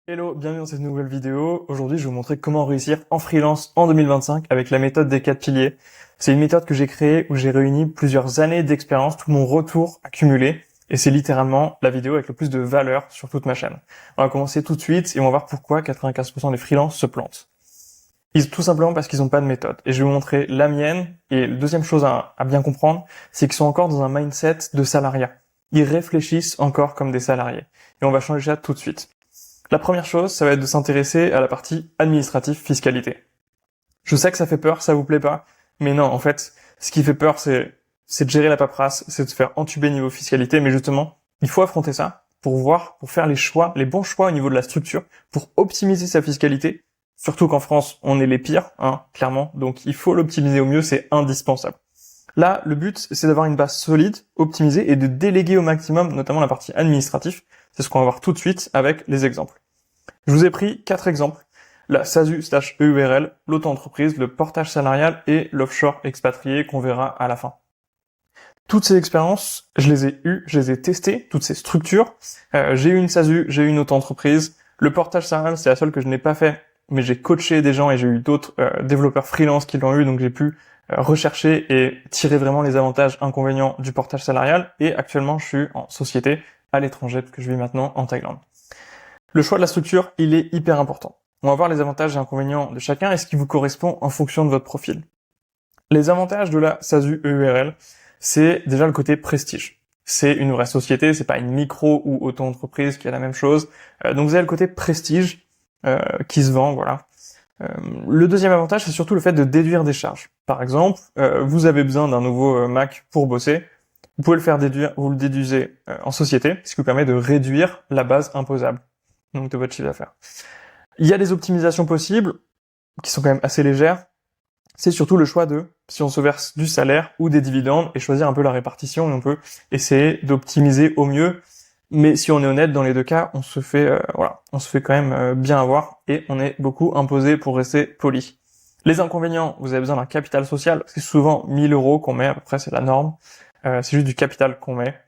Hello, bienvenue dans cette nouvelle vidéo. Aujourd'hui, je vais vous montrer comment réussir en freelance en 2025 avec la méthode des 4 piliers. C'est une méthode que j'ai créée où j'ai réuni plusieurs années d'expérience, tout mon retour accumulé, et c'est littéralement la vidéo avec le plus de valeur sur toute ma chaîne. On va commencer tout de suite et on va voir pourquoi 95% des freelances se plantent. Tout simplement parce qu'ils n'ont pas de méthode. Et je vais vous montrer la mienne. Et la deuxième chose à bien comprendre, c'est qu'ils sont encore dans un mindset de salariat. Ils réfléchissent encore comme des salariés. Et on va changer ça tout de suite. La première chose, ça va être de s'intéresser à la partie administrative fiscalité. Je sais que ça fait peur, ça vous plaît pas, mais non, en fait, ce qui fait peur, c'est de gérer la paperasse, c'est de se faire entuber niveau fiscalité, mais justement, il faut affronter ça pour faire les bons choix au niveau de la structure, pour optimiser sa fiscalité, surtout qu'en France, on est les pires, clairement, donc il faut l'optimiser au mieux, c'est indispensable. Là, le but, c'est d'avoir une base solide, optimisée, et de déléguer au maximum, notamment la partie administrative. C'est ce qu'on va voir tout de suite avec les exemples. Je vous ai pris 4 exemples. La SASU/EURL, l'auto-entreprise, le portage salarial et l'offshore expatrié qu'on verra à la fin. Toutes ces expériences, je les ai eues, je les ai testées, toutes ces structures. J'ai eu une SASU, j'ai eu une auto-entreprise. Le portage salarial, c'est la seule que je n'ai pas fait, mais j'ai coaché des gens et j'ai eu d'autres développeurs freelance qui l'ont eu, donc j'ai pu rechercher et tirer vraiment les avantages, inconvénients du portage salarial. Et actuellement, je suis en société à l'étranger, parce que je vis maintenant en Thaïlande. Le choix de la structure, il est hyper important. On va voir les avantages et inconvénients de chacun et ce qui vous correspond en fonction de votre profil. Les avantages de la SASU-EURL, c'est déjà le côté prestige. C'est une vraie société, c'est pas une micro ou auto-entreprise qui a la même chose. Donc vous avez le côté prestige qui se vend, voilà. Le deuxième avantage, c'est surtout le fait de déduire des charges. Par exemple, vous avez besoin d'un nouveau Mac pour bosser, vous pouvez le faire déduire, vous le déduisez en société, ce qui vous permet de réduire la base imposable, donc de votre chiffre d'affaires. Il y a des optimisations possibles, qui sont quand même assez légères. C'est surtout le choix de si on se verse du salaire ou des dividendes et choisir un peu la répartition, et on peut essayer d'optimiser au mieux. Mais si on est honnête, dans les deux cas, on se fait quand même bien avoir et on est beaucoup imposé pour rester poli. Les inconvénients, vous avez besoin d'un capital social, c'est souvent 1000 € qu'on met, à peu près c'est la norme. C'est juste du capital qu'on met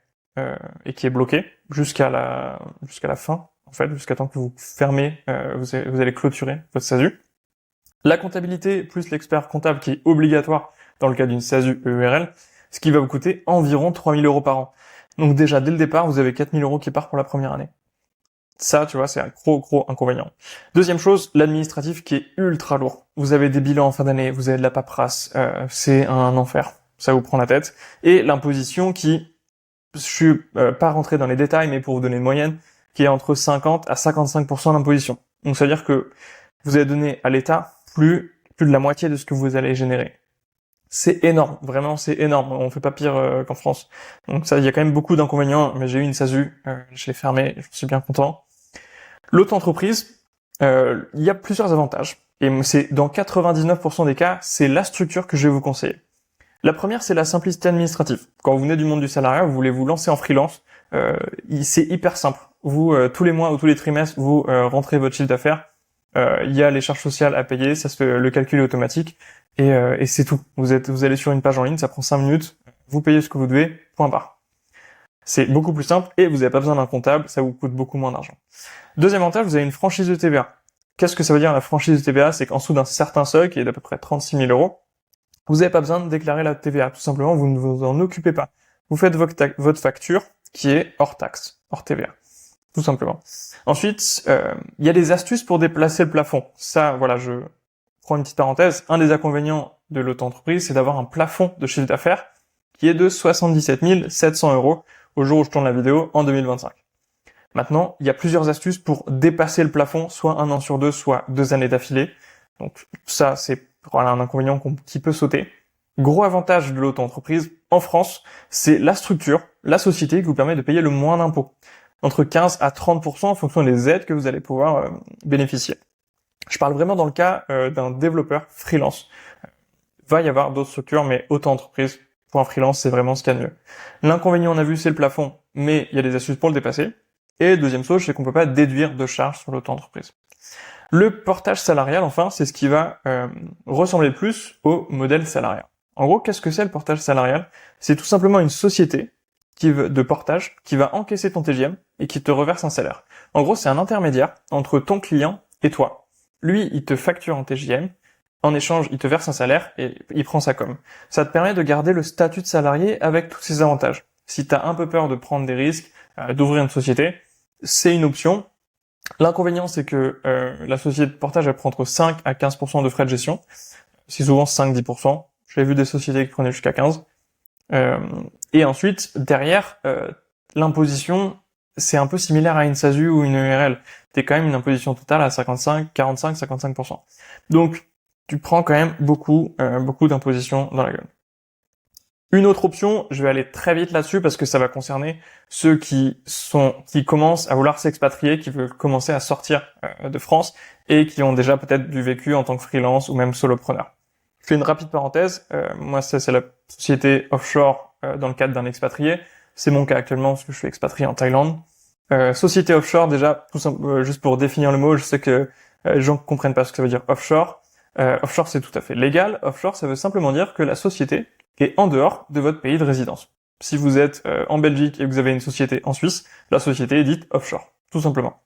et qui est bloqué jusqu'à la fin, en fait, jusqu'à temps que vous fermez, vous allez clôturer votre SASU. La comptabilité plus l'expert comptable qui est obligatoire dans le cas d'une SASU-EURL, ce qui va vous coûter environ 3000 € par an. Donc déjà, dès le départ, vous avez 4000 € qui partent pour la première année. Ça, tu vois, c'est un gros inconvénient. Deuxième chose, l'administratif qui est ultra lourd. Vous avez des bilans en fin d'année, vous avez de la paperasse, c'est un enfer. Ça vous prend la tête. Et l'imposition qui, je suis pas rentré dans les détails, mais pour vous donner une moyenne, qui est entre 50 à 55% d'imposition. Donc ça veut dire que vous allez donner à l'État plus de la moitié de ce que vous allez générer. C'est énorme, vraiment c'est énorme, on fait pas pire qu'en France. Donc ça, il y a quand même beaucoup d'inconvénients, mais j'ai eu une SASU, je l'ai fermée, je suis bien content. L'auto-entreprise, il y a plusieurs avantages, et c'est dans 99% des cas, c'est la structure que je vais vous conseiller. La première, c'est la simplicité administrative. Quand vous venez du monde du salariat, vous voulez vous lancer en freelance, c'est hyper simple. Vous, tous les mois ou tous les trimestres, vous rentrez votre chiffre d'affaires, il y a les charges sociales à payer, ça se fait, le calcul est automatique, et c'est tout. Vous allez sur une page en ligne, ça prend 5 minutes, vous payez ce que vous devez, point barre. C'est beaucoup plus simple, et vous n'avez pas besoin d'un comptable, ça vous coûte beaucoup moins d'argent. Deuxième avantage, vous avez une franchise de TVA. Qu'est-ce que ça veut dire la franchise de TVA? C'est qu'en dessous d'un certain seuil, qui est d'à peu près 36 000 €, vous n'avez pas besoin de déclarer la TVA. Tout simplement, vous ne vous en occupez pas. Vous faites votre facture, qui est hors taxe, hors TVA. Tout simplement. Ensuite, il y a des astuces pour déplacer le plafond. Ça, voilà, je prends une petite parenthèse. Un des inconvénients de l'auto-entreprise, c'est d'avoir un plafond de chiffre d'affaires qui est de 77 700 € au jour où je tourne la vidéo en 2025. Maintenant, il y a plusieurs astuces pour dépasser le plafond, soit 1 an sur 2, soit 2 années d'affilée. Donc ça, c'est voilà, un inconvénient qui peut sauter. Gros avantage de l'auto-entreprise en France, c'est la structure, la société qui vous permet de payer le moins d'impôts. Entre 15 à 30% en fonction des aides que vous allez pouvoir bénéficier. Je parle vraiment dans le cas d'un développeur freelance. Va y avoir d'autres structures, mais auto-entreprise pour un freelance, c'est vraiment ce qu'il y a de mieux. L'inconvénient, on a vu, c'est le plafond, mais il y a des astuces pour le dépasser. Et deuxième chose, c'est qu'on peut pas déduire de charges sur l'auto-entreprise. Le portage salarial, enfin, c'est ce qui va ressembler le plus au modèle salarial. En gros, qu'est-ce que c'est le portage salarial? C'est tout simplement une société de portage qui va encaisser ton TGM et qui te reverse un salaire. En gros, c'est un intermédiaire entre ton client et toi. Lui, il te facture en TGM, en échange, il te verse un salaire et il prend sa com. Ça te permet de garder le statut de salarié avec tous ses avantages. Si tu as un peu peur de prendre des risques, d'ouvrir une société, c'est une option. L'inconvénient, c'est que la société de portage, elle prend entre 5 à 15% de frais de gestion. C'est souvent 5-10%. J'ai vu des sociétés qui prenaient jusqu'à 15%. Et ensuite, derrière, l'imposition, c'est un peu similaire à une SASU ou une URL. T'es quand même une imposition totale à 55%. Donc, tu prends quand même beaucoup d'imposition dans la gueule. Une autre option, je vais aller très vite là-dessus parce que ça va concerner ceux qui commencent à vouloir s'expatrier, qui veulent commencer à sortir de France et qui ont déjà peut-être du vécu en tant que freelance ou même solopreneur. Je fais une rapide parenthèse. Moi, c'est la société offshore dans le cadre d'un expatrié. C'est mon cas actuellement parce que je suis expatrié en Thaïlande. Société offshore, déjà, tout simple, juste pour définir le mot, je sais que les gens comprennent pas ce que ça veut dire offshore. Offshore, c'est tout à fait légal. Offshore, ça veut simplement dire que la société est en dehors de votre pays de résidence. Si vous êtes en Belgique et que vous avez une société en Suisse, la société est dite offshore, tout simplement.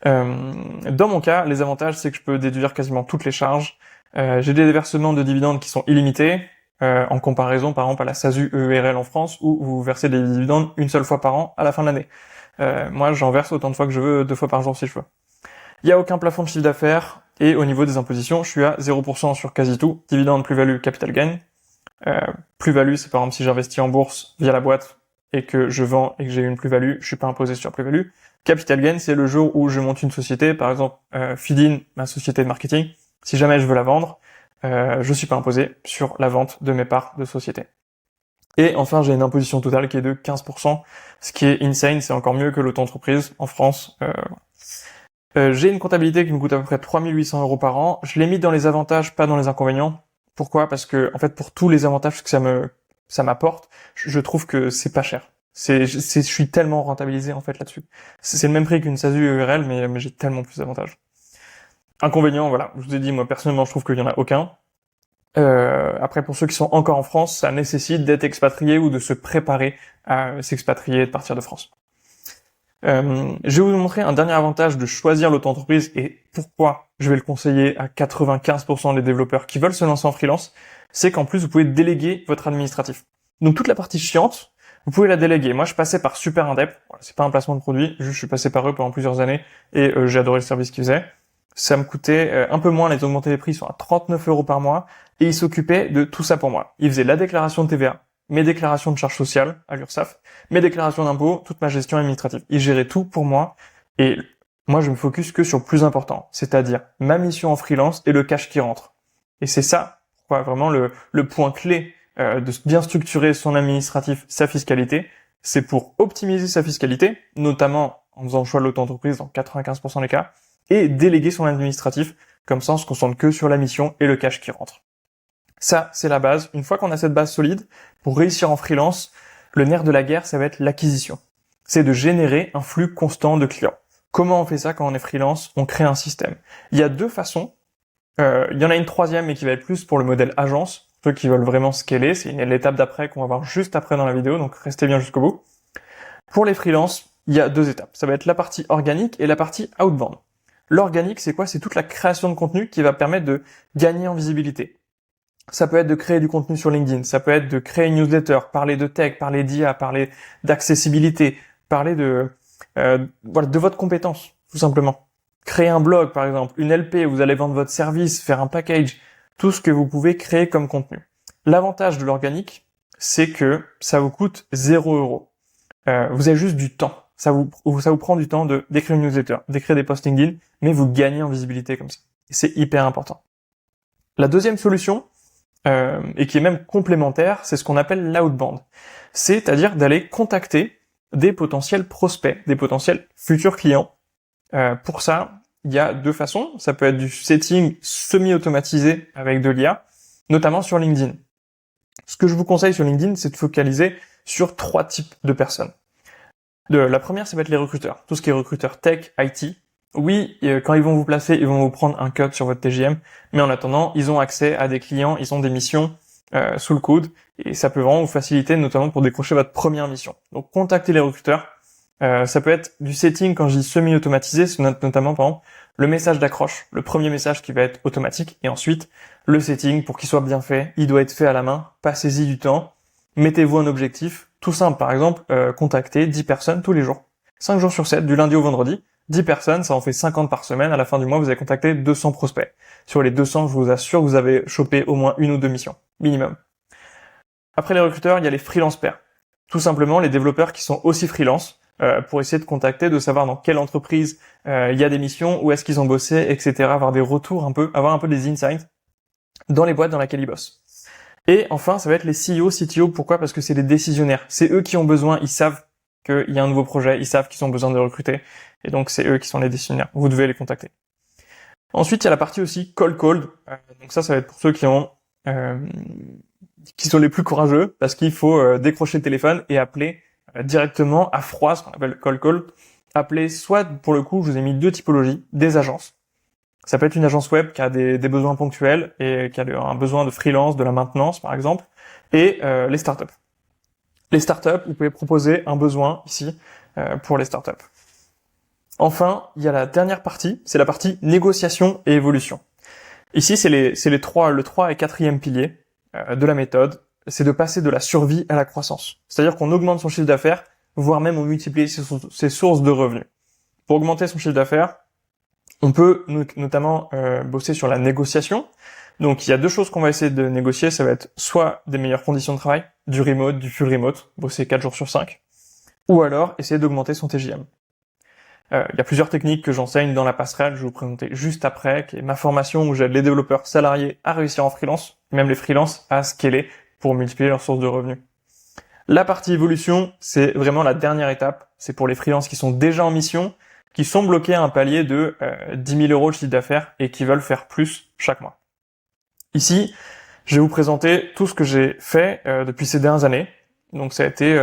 Dans mon cas, les avantages, c'est que je peux déduire quasiment toutes les charges. J'ai des versements de dividendes qui sont illimités, en comparaison par exemple à la SASU EURL en France où vous versez des dividendes une seule fois par an à la fin de l'année. Moi, j'en verse autant de fois que je veux, 2 fois par jour si je veux. Il n'y a aucun plafond de chiffre d'affaires et au niveau des impositions, je suis à 0% sur quasi tout. Dividende, plus-value, capital gain. Plus-value, c'est par exemple si j'investis en bourse via la boîte et que je vends et que j'ai une plus-value, je suis pas imposé sur plus-value. Capital gain, c'est le jour où je monte une société, par exemple Feedin, ma société de marketing. Si jamais je veux la vendre, je suis pas imposé sur la vente de mes parts de société. Et enfin, j'ai une imposition totale qui est de 15%, ce qui est insane, c'est encore mieux que l'auto-entreprise en France. J'ai une comptabilité qui me coûte à peu près 3800 € par an. Je l'ai mis dans les avantages, pas dans les inconvénients. Pourquoi? Parce que, en fait, pour tous les avantages que ça m'apporte, je trouve que c'est pas cher. Je suis tellement rentabilisé, en fait, là-dessus. C'est le même prix qu'une SASU URL, mais j'ai tellement plus d'avantages. Inconvénients, voilà. Je vous ai dit, moi, personnellement, je trouve qu'il y en a aucun. Après, pour ceux qui sont encore en France, ça nécessite d'être expatrié ou de se préparer à s'expatrier et de partir de France. Je vais vous montrer un dernier avantage de choisir l'auto-entreprise et pourquoi je vais le conseiller à 95% des développeurs qui veulent se lancer en freelance, c'est qu'en plus vous pouvez déléguer votre administratif. Donc toute la partie chiante, vous pouvez la déléguer. Moi je passais par Super Indep, voilà, c'est pas un placement de produit, je suis passé par eux pendant plusieurs années et j'ai adoré le service qu'ils faisaient. Ça me coûtait un peu moins, les augmentés les prix sont à 39 € par mois et ils s'occupaient de tout ça pour moi. Ils faisaient la déclaration de TVA, mes déclarations de charges sociales à l'URSSAF, mes déclarations d'impôts, toute ma gestion administrative. Ils géraient tout pour moi et moi je me focus que sur le plus important, c'est-à-dire ma mission en freelance et le cash qui rentre. Et c'est ça, quoi, vraiment le point clé de bien structurer son administratif, sa fiscalité, c'est pour optimiser sa fiscalité, notamment en faisant le choix de l'auto-entreprise dans 95% des cas, et déléguer son administratif, comme ça on se concentre que sur la mission et le cash qui rentre. Ça, c'est la base. Une fois qu'on a cette base solide, pour réussir en freelance, le nerf de la guerre, ça va être l'acquisition. C'est de générer un flux constant de clients. Comment on fait ça quand on est freelance? On crée un système. Il y a 2 façons. Il y en a une troisième, mais qui va être plus pour le modèle agence. Ceux qui veulent vraiment scaler, c'est l'étape d'après qu'on va voir juste après dans la vidéo, donc restez bien jusqu'au bout. Pour les freelances, il y a 2 étapes. Ça va être la partie organique et la partie outbound. L'organique, c'est quoi? C'est toute la création de contenu qui va permettre de gagner en visibilité. Ça peut être de créer du contenu sur LinkedIn, ça peut être de créer une newsletter, parler de tech, parler d'IA, parler d'accessibilité, parler de votre compétence, tout simplement. Créer un blog, par exemple, une LP, vous allez vendre votre service, faire un package, tout ce que vous pouvez créer comme contenu. L'avantage de l'organique, c'est que ça vous coûte 0 €. Vous avez juste du temps. Ça vous prend du temps d'écrire une newsletter, d'écrire des posts LinkedIn, mais vous gagnez en visibilité comme ça. Et c'est hyper important. La deuxième solution, et qui est même complémentaire, c'est ce qu'on appelle l'outbound. C'est-à-dire d'aller contacter des potentiels prospects, des potentiels futurs clients. Pour ça, il y a 2 façons. Ça peut être du setting semi-automatisé avec de l'IA, notamment sur LinkedIn. Ce que je vous conseille sur LinkedIn, c'est de focaliser sur 3 types de personnes. La première, ça va être les recruteurs. Tout ce qui est recruteurs tech, IT. Oui, quand ils vont vous placer, ils vont vous prendre un cut sur votre TGM, mais en attendant, ils ont accès à des clients, ils ont des missions, sous le coude, et ça peut vraiment vous faciliter, notamment pour décrocher votre première mission. Donc contactez les recruteurs. Ça peut être du setting quand je dis semi-automatisé, c'est notamment par exemple le message d'accroche, le premier message qui va être automatique, et ensuite le setting pour qu'il soit bien fait, il doit être fait à la main, passez-y du temps, mettez-vous un objectif, tout simple, par exemple, contactez 10 personnes tous les jours, 5 jours sur 7, du lundi au vendredi, 10 personnes, ça en fait 50 par semaine, à la fin du mois vous avez contacté 200 prospects. Sur les 200, je vous assure que vous avez chopé au moins une ou deux missions, minimum. Après les recruteurs, il y a les freelance pairs. Tout simplement les développeurs qui sont aussi freelance, pour essayer de contacter, de savoir dans quelle entreprise il y a des missions, où est-ce qu'ils ont bossé, etc. Avoir des retours avoir un peu des insights dans les boîtes dans lesquelles ils bossent. Et enfin, ça va être les CEO, CTO. Pourquoi? Parce que c'est les décisionnaires. C'est eux qui ont besoin, ils savent qu'il y a un nouveau projet, ils savent qu'ils ont besoin de recruter. Et donc, c'est eux qui sont les décisionnaires. Vous devez les contacter. Ensuite, il y a la partie aussi cold call. Donc ça va être pour ceux qui sont les plus courageux, parce qu'il faut décrocher le téléphone et appeler directement à froid, ce qu'on appelle cold call. Appeler soit, pour le coup, je vous ai mis deux typologies, des agences. Ça peut être une agence web qui a des besoins ponctuels et qui a un besoin de freelance, de la maintenance, par exemple, et les startups. Les startups, vous pouvez proposer un besoin ici pour les startups. Enfin, il y a la dernière partie, c'est la partie négociation et évolution. Ici, c'est le 3 et 4e pilier de la méthode, c'est de passer de la survie à la croissance. C'est-à-dire qu'on augmente son chiffre d'affaires, voire même on multiplie ses sources de revenus. Pour augmenter son chiffre d'affaires, on peut notamment bosser sur la négociation. Donc il y a deux choses qu'on va essayer de négocier, ça va être soit des meilleures conditions de travail, du remote, du full remote, bosser 4 jours sur 5, ou alors essayer d'augmenter son TJM. Il y a plusieurs techniques que j'enseigne dans la passerelle, je vais vous présenter juste après, qui est ma formation où j'aide les développeurs salariés à réussir en freelance, même les freelances à scaler pour multiplier leurs sources de revenus. La partie évolution, c'est vraiment la dernière étape, c'est pour les freelances qui sont déjà en mission, qui sont bloqués à un palier de 10 000 euros de chiffre d'affaires et qui veulent faire plus chaque mois. Ici, je vais vous présenter tout ce que j'ai fait depuis ces dernières années. Donc ça a été,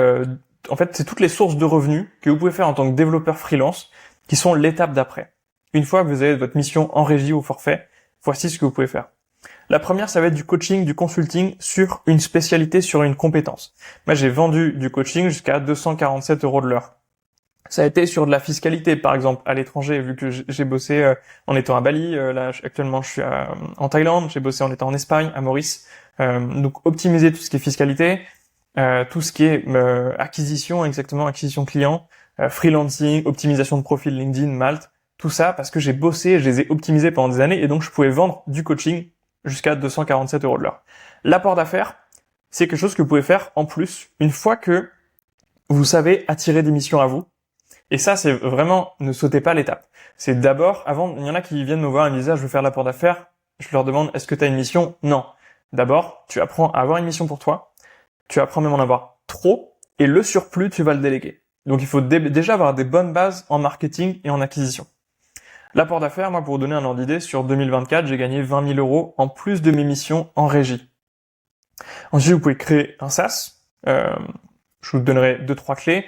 en fait, c'est toutes les sources de revenus que vous pouvez faire en tant que développeur freelance qui sont l'étape d'après. Une fois que vous avez votre mission en régie ou forfait, voici ce que vous pouvez faire. La première, ça va être du coaching, du consulting sur une spécialité, sur une compétence. Moi, j'ai vendu du coaching jusqu'à 247 euros de l'heure. Ça a été sur de la fiscalité, par exemple, à l'étranger, vu que j'ai bossé en étant à Bali. Là, actuellement, je suis en Thaïlande. J'ai bossé en étant en Espagne, à Maurice. Donc, optimiser tout ce qui est fiscalité, tout ce qui est acquisition, exactement, acquisition client, freelancing, optimisation de profil LinkedIn, Malte, tout ça parce que j'ai bossé, je les ai optimisés pendant des années et donc je pouvais vendre du coaching jusqu'à 247 euros de l'heure. L'apport d'affaires, c'est quelque chose que vous pouvez faire en plus une fois que vous savez attirer des missions à vous. Et ça, c'est vraiment, ne sautez pas l'étape. C'est d'abord, avant, il y en a qui viennent me voir et me disent, ah, je veux faire l'apport d'affaires. Je leur demande, est-ce que tu as une mission? Non. D'abord, tu apprends à avoir une mission pour toi. Tu apprends même à en avoir trop. Et le surplus, tu vas le déléguer. Donc, il faut déjà avoir des bonnes bases en marketing et en acquisition. L'apport d'affaires, moi, pour vous donner un ordre d'idée, sur 2024, j'ai gagné 20 000 euros en plus de mes missions en régie. Ensuite, vous pouvez créer un SaaS. Je vous donnerai 2-3 clés.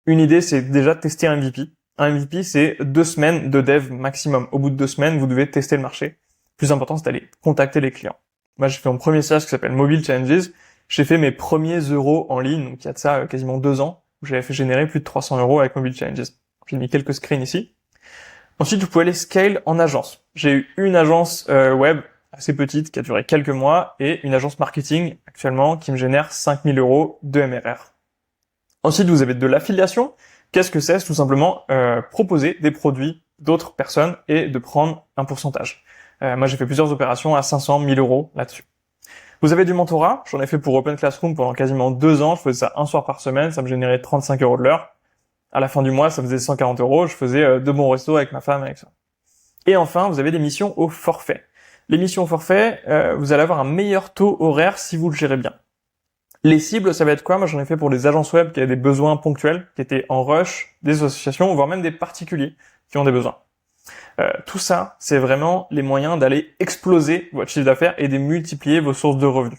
Une idée, c'est déjà de tester un MVP. Un MVP, c'est 2 semaines de dev maximum. Au bout de 2 semaines, vous devez tester le marché. Le plus important, c'est d'aller contacter les clients. Moi, j'ai fait mon premier SaaS qui s'appelle Mobile Challenges. J'ai fait mes premiers euros en ligne, donc il y a de ça quasiment 2 ans, où j'avais fait générer plus de 300 euros avec Mobile Challenges. J'ai mis quelques screens ici. Ensuite, vous pouvez aller scale en agence. J'ai eu une agence web assez petite qui a duré quelques mois et une agence marketing actuellement qui me génère 5 000 euros de MRR. Ensuite, vous avez de l'affiliation. Qu'est-ce que c'est? C'est tout simplement proposer des produits d'autres personnes et de prendre un pourcentage. Moi, j'ai fait plusieurs opérations à 500 000 euros là-dessus. Vous avez du mentorat. J'en ai fait pour Open Classroom pendant quasiment 2 ans. Je faisais ça un soir par semaine. Ça me générait 35 euros de l'heure. À la fin du mois, ça faisait 140 euros. Je faisais de bons restos avec ma femme, avec ça. Et enfin, vous avez des missions au forfait. Les missions au forfait, vous allez avoir un meilleur taux horaire si vous le gérez bien. Les cibles, ça va être quoi? Moi, j'en ai fait pour des agences web qui avaient des besoins ponctuels, qui étaient en rush, des associations, voire même des particuliers qui ont des besoins. Tout ça, c'est vraiment les moyens d'aller exploser votre chiffre d'affaires et de multiplier vos sources de revenus.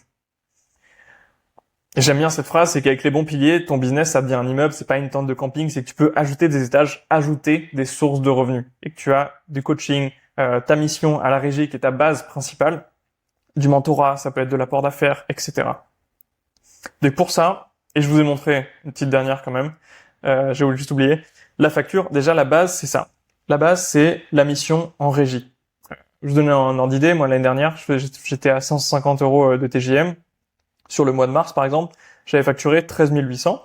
Et j'aime bien cette phrase, c'est qu'avec les bons piliers, ton business, ça devient un immeuble, c'est pas une tente de camping, c'est que tu peux ajouter des étages, ajouter des sources de revenus. Et que tu as du coaching, ta mission à la régie qui est ta base principale, du mentorat, ça peut être de l'apport d'affaires, etc. Donc pour ça, et je vous ai montré une petite dernière quand même, j'ai juste oublié, la facture, déjà la base c'est ça. La base c'est la mission en régie. Je vous donnais un ordre d'idée, moi l'année dernière, j'étais à 150 € de TJM. Sur le mois de mars par exemple, j'avais facturé 13 800.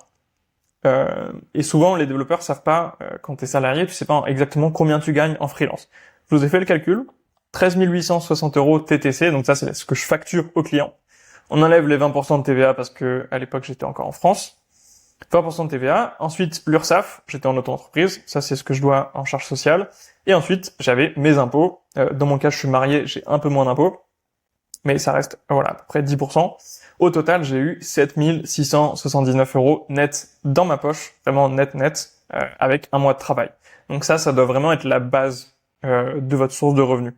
Et souvent les développeurs savent pas, quand t'es salarié, tu sais pas exactement combien tu gagnes en freelance. Je vous ai fait le calcul, 13 860 € TTC, donc ça c'est ce que je facture au client. On enlève les 20% de TVA parce que à l'époque j'étais encore en France. 20% de TVA. Ensuite, l'URSSAF, j'étais en auto-entreprise. Ça, c'est ce que je dois en charge sociale. Et ensuite, j'avais mes impôts. Dans mon cas, je suis marié, j'ai un peu moins d'impôts. Mais ça reste, voilà, à peu près 10%. Au total, j'ai eu 7 679 € net dans ma poche. Vraiment net, avec un mois de travail. Donc ça doit vraiment être la base de votre source de revenus.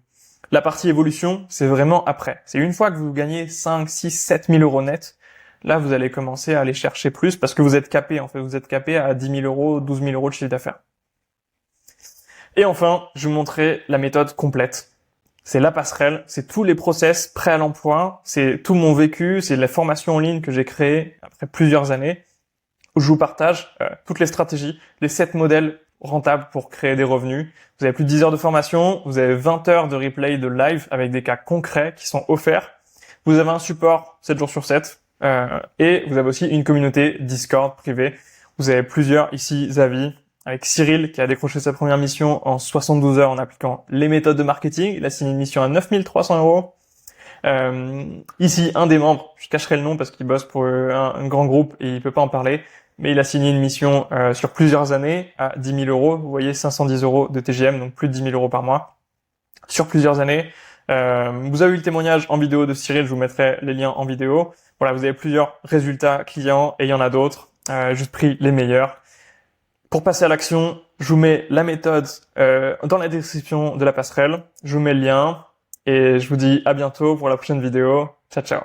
La partie évolution, c'est vraiment après. C'est une fois que vous gagnez 5, 6, 7 000 € net, là, vous allez commencer à aller chercher plus parce que vous êtes capé, en fait. Vous êtes capé à 10 000 €, 12 000 € de chiffre d'affaires. Et enfin, je vous montrerai la méthode complète. C'est la passerelle, c'est tous les process prêts à l'emploi, c'est tout mon vécu, c'est la formation en ligne que j'ai créée après plusieurs années, où je vous partage toutes les stratégies, les 7 modèles rentables pour créer des revenus. Vous avez plus de 10 heures de formation, vous avez 20 heures de replay de live avec des cas concrets qui sont offerts. Vous avez un support 7 jours sur 7. Et vous avez aussi une communauté Discord privée. Vous avez plusieurs ici avis avec Cyril qui a décroché sa première mission en 72 heures en appliquant les méthodes de marketing. Il a signé une mission à 9 300 €. Ici, un des membres, je cacherai le nom parce qu'il bosse pour un grand groupe et il peut pas en parler, mais il a signé une mission sur plusieurs années à 10 000 €. Vous voyez, 510 € de TGM, donc plus de 10 000 € par mois sur plusieurs années. Vous avez eu le témoignage en vidéo de Cyril, je vous mettrai les liens en vidéo. Voilà, vous avez plusieurs résultats clients et il y en a d'autres. Juste pris les meilleurs. Pour passer à l'action, je vous mets la méthode dans la description de la passerelle. Je vous mets le lien et je vous dis à bientôt pour la prochaine vidéo. Ciao, ciao.